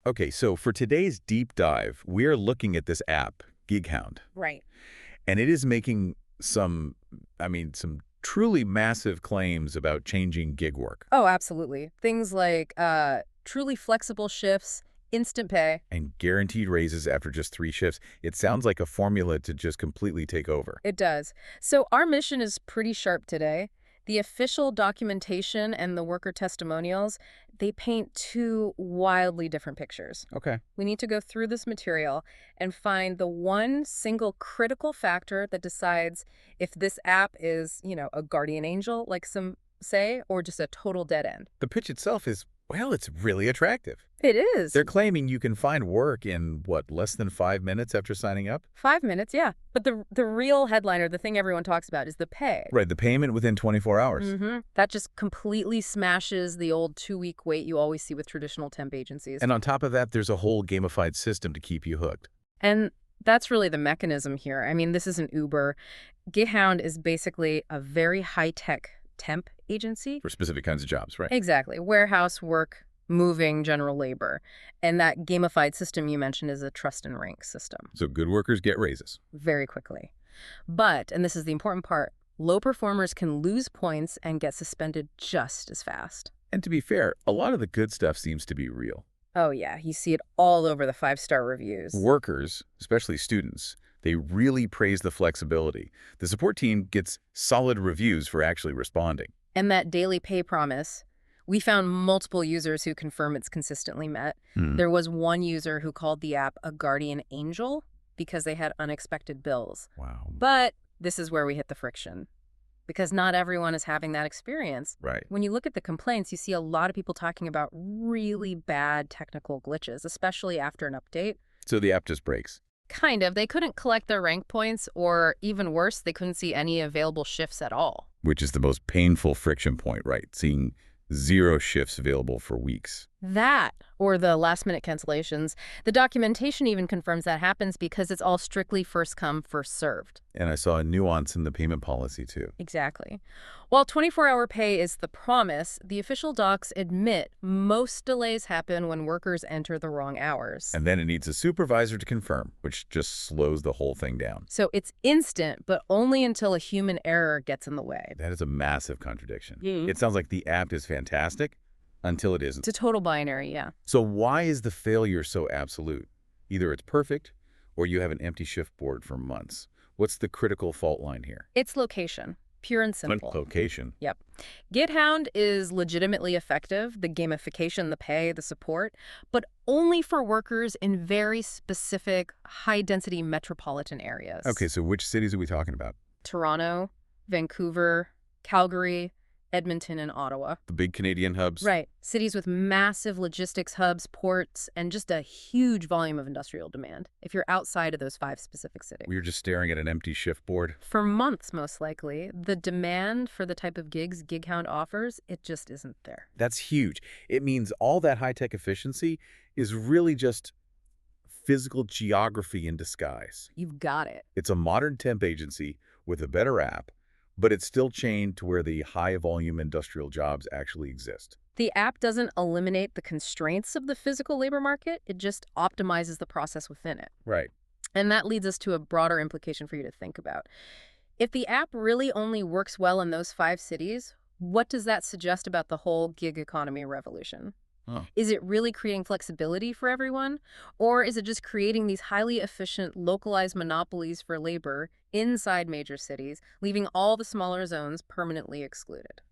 Okay, so for today's deep dive, we are looking at this app, Gighound, Right. and it is making some truly massive claims about changing gig work Oh, absolutely. Things like truly flexible shifts, instant pay. and guaranteed raises after just 3 shifts. It sounds like a formula to just completely take over. It does. So our mission is pretty sharp today. The official documentation and the worker testimonials, they paint two wildly different pictures. Okay. We need to go through this material and find the one single critical factor that decides if this app is, a guardian angel, like some say, or just a total dead end. The pitch itself is, well, it's really attractive. It is. They're claiming you can find work in, what, less than 5 minutes after signing up? 5 minutes, yeah. But the real headliner, the thing everyone talks about, is the pay. Right, the payment within 24 hours. That just completely smashes the old 2-week wait you always see with traditional temp agencies. And on top of that, there's a whole gamified system to keep you hooked. And that's really the mechanism here. I mean, this isn't Uber. Gighound is basically a very high-tech temp agency. For specific kinds of jobs, right? Exactly. Warehouse work, moving, general labor. And that gamified system you mentioned is a trust and rank system. So good workers get raises. Very quickly. But, and this is the important part, low performers can lose points and get suspended just as fast. And to be fair, a lot of the good stuff seems to be real. Oh yeah, you see it all over the 5-star reviews. Workers, especially students, they really praise the flexibility. The support team gets solid reviews for actually responding. And that daily pay promise, we found multiple users who confirm it's consistently met. There was one user who called the app a guardian angel because they had unexpected bills. Wow. But this is where we hit the friction, because not everyone is having that experience. Right. When you look at the complaints, you see a lot of people talking about really bad technical glitches, especially after an update. So the app just breaks. Kind of. They couldn't collect their rank points, or even worse, they couldn't see any available shifts at all. Which is the most painful friction point, right? Seeing 0 shifts available for weeks. That, or the last-minute cancellations, the documentation even confirms that happens because it's all strictly first come, first served. And I saw a nuance in the payment policy, too. Exactly. While 24-hour pay is the promise, the official docs admit most delays happen when workers enter the wrong hours. And then it needs a supervisor to confirm, which just slows the whole thing down. So it's instant, but only until a human error gets in the way. That is a massive contradiction. It sounds like the app is fantastic until it isn't. It's a total binary, yeah. So why is the failure so absolute? Either it's perfect or you have an empty shift board for months. What's the critical fault line here? It's location. Pure and simple. Location. Yep. Githound is legitimately effective, the gamification, the pay, the support, but only for workers in very specific, high-density metropolitan areas. Okay, so which cities are we talking about? Toronto, Vancouver, Calgary, Edmonton, and Ottawa. The big Canadian hubs? Right. Cities with massive logistics hubs, ports, and just a huge volume of industrial demand, if you're outside of those 5 specific cities. We're just staring at an empty shift board? For months, most likely, the demand for the type of gigs Gighound offers, it just isn't there. That's huge. It means all that high-tech efficiency is really just physical geography in disguise. You've got it. It's a modern temp agency with a better app, but it's still chained to where the high-volume industrial jobs actually exist. The app doesn't eliminate the constraints of the physical labor market. It just optimizes the process within it. Right. And that leads us to a broader implication for you to think about. If the app really only works well in those 5 cities, what does that suggest about the whole gig economy revolution? Oh. Is it really creating flexibility for everyone? Or is it just creating these highly efficient, localized monopolies for labor inside major cities, leaving all the smaller zones permanently excluded?